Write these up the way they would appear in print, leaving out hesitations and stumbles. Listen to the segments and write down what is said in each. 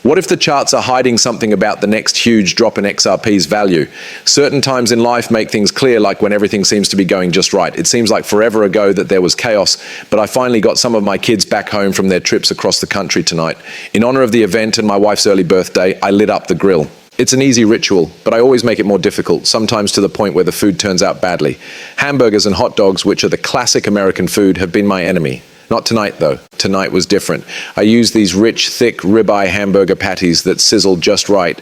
What if the charts are hiding something about the next huge drop in XRP's value? Certain times in life make things clear, like when everything seems to be going just right. It seems like forever ago that there was chaos, but I finally got some of my kids back home from their trips across the country tonight. In honor of the event and my wife's early birthday, I lit up the grill. It's an easy ritual, but I always make it more difficult, sometimes to the point where the food turns out badly. Hamburgers and hot dogs, which are the classic American food, have been my enemy. Not tonight, though. Tonight was different. I used these rich, thick ribeye hamburger patties that sizzled just right.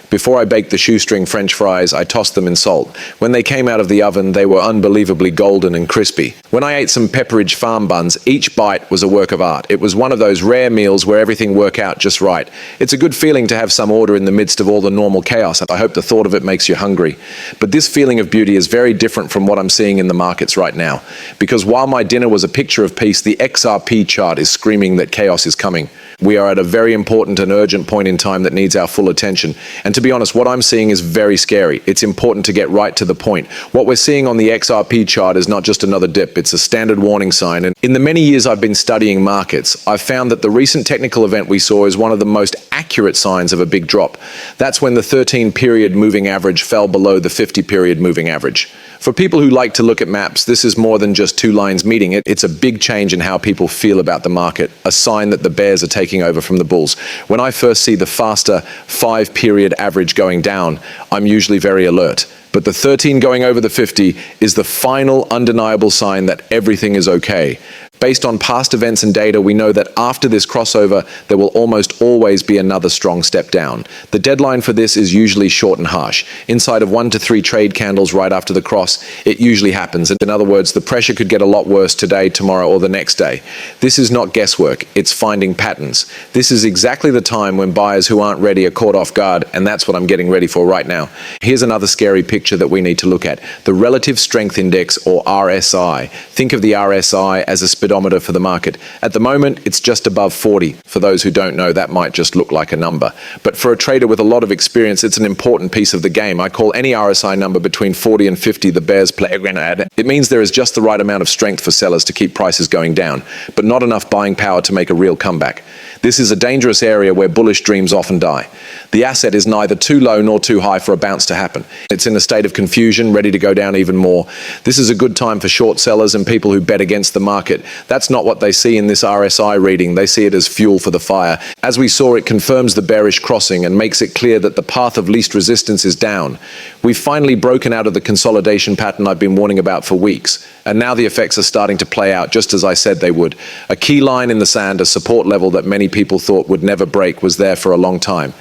Before I baked the shoestring French fries, I tossed them in salt. When they came out of the oven, they were unbelievably golden and crispy. When I ate some Pepperidge Farm buns, each bite was a work of art. It was one of those rare meals where everything worked out just right. It's a good feeling to have some order in the midst of all the normal chaos. I hope the thought of it makes you hungry. But this feeling of beauty is very different from what I'm seeing in the markets right now. Because while my dinner was a picture of peace, the XRP chart is screaming that chaos is coming. We are at a very important and urgent point in time that needs our full attention. And to be honest, what I'm seeing is very scary. It's important to get right to the point. What we're seeing on the XRP chart is not just another dip, it's a standard warning sign. And in the many years I've been studying markets, I've found that the recent technical event we saw is one of the most accurate signs of a big drop. That's when the 13-period moving average fell below the 50-period moving average. For people who like to look at maps, this is more than just two lines meeting. It's a big change in how people feel about the market, a sign that the bears are taking over from the bulls. When I first see the faster 5-period average going down, I'm usually very alert. But the 13 going over the 50 is the final undeniable sign that everything is okay. Based on past events and data, we know that after this crossover, there will almost always be another strong step down. The deadline for this is usually short and harsh. Inside of 1 to 3 trade candles right after the cross, it usually happens. In other words, the pressure could get a lot worse today, tomorrow, or the next day. This is not guesswork, it's finding patterns. This is exactly the time when buyers who aren't ready are caught off guard, and that's what I'm getting ready for right now. Here's another scary picture that we need to look at. The Relative Strength Index, or RSI. Think of the RSI as a speedometer for the market. At the moment, it's just above 40. For those who don't know, that might just look like a number. But for a trader with a lot of experience, it's an important piece of the game. I call any RSI number between 40 and 50 the bear's playground. It means there is just the right amount of strength for sellers to keep prices going down, but not enough buying power to make a real comeback. This is a dangerous area where bullish dreams often die. The asset is neither too low nor too high for a bounce to happen. It's in a state of confusion, ready to go down even more. This is a good time for short sellers and people who bet against the market. That's not what they see in this RSI reading. They see it as fuel for the fire. As we saw, it confirms the bearish crossing and makes it clear that the path of least resistance is down. We've finally broken out of the consolidation pattern I've been warning about for weeks. And now the effects are starting to play out, just as I said they would. A key line in the sand, a support level that many people thought would never break, was there for a long time.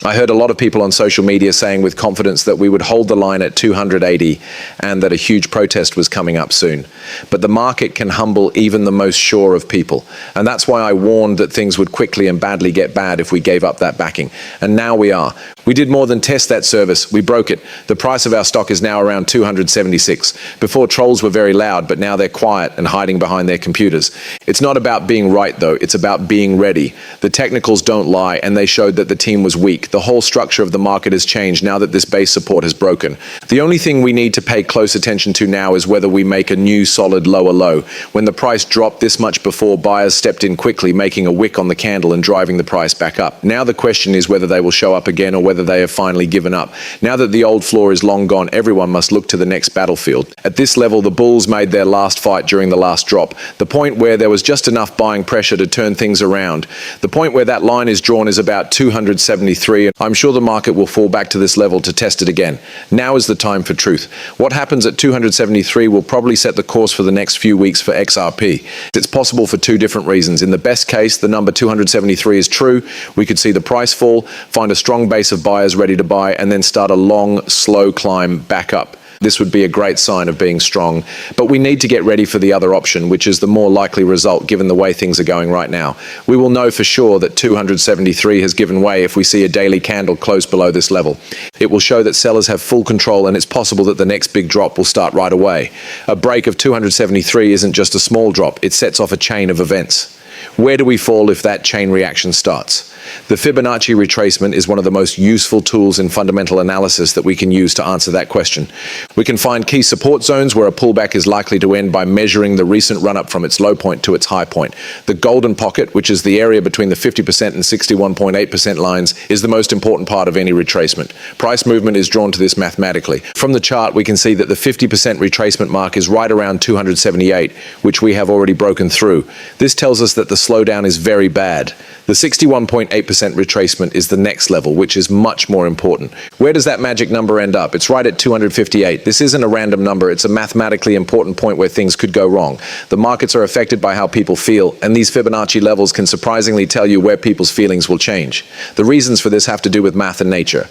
I heard a lot of people on social media saying with confidence that we would hold the line at 280 and that a huge protest was coming up soon. But the market can humble even the most sure of people. And that's why I warned that things would quickly and badly get bad if we gave up that backing. And now we are. We did more than test that service. We broke it. The price of our stock is now around 276. Before, trolls were very loud, but now they're quiet and hiding behind their computers. It's not about being right, though. It's about being ready. The technicals don't lie, and they showed that the team was weak. The whole structure of the market has changed now that this base support has broken. The only thing we need to pay close attention to now is whether we make a new solid lower low. When the price dropped this much before, buyers stepped in quickly, making a wick on the candle and driving the price back up. Now the question is whether they will show up again or whether they have finally given up. Now that the old floor is long gone, everyone must look to the next battlefield. At this level, the bulls made their last fight during the last drop. The point where there was just enough buying pressure to turn things around. The point where that line is drawn is about 273. I'm sure the market will fall back to this level to test it again. Now is the time for truth. What happens at 273 will probably set the course for the next few weeks for XRP. It's possible for two different reasons. In the best case, the number 273 is true. We could see the price fall, find a strong base of buyers ready to buy, and then start a long, slow climb back up. This would be a great sign of being strong, but we need to get ready for the other option, which is the more likely result given the way things are going right now. We will know for sure that 273 has given way if we see a daily candle close below this level. It will show that sellers have full control, and it's possible that the next big drop will start right away. A break of 273 isn't just a small drop, it sets off a chain of events. Where do we fall if that chain reaction starts? The Fibonacci retracement is one of the most useful tools in fundamental analysis that we can use to answer that question. We can find key support zones where a pullback is likely to end by measuring the recent run-up from its low point to its high point. The golden pocket, which is the area between the 50% and 61.8% lines, is the most important part of any retracement. Price movement is drawn to this mathematically. From the chart, we can see that the 50% retracement mark is right around 278, which we have already broken through. This tells us that the slowdown is very bad. The 61.8% retracement is the next level, which is much more important. Where does that magic number end up? It's right at 258. This isn't a random number. It's a mathematically important point where things could go wrong. The markets are affected by how people feel, and these Fibonacci levels can surprisingly tell you where people's feelings will change. The reasons for this have to do with math and nature.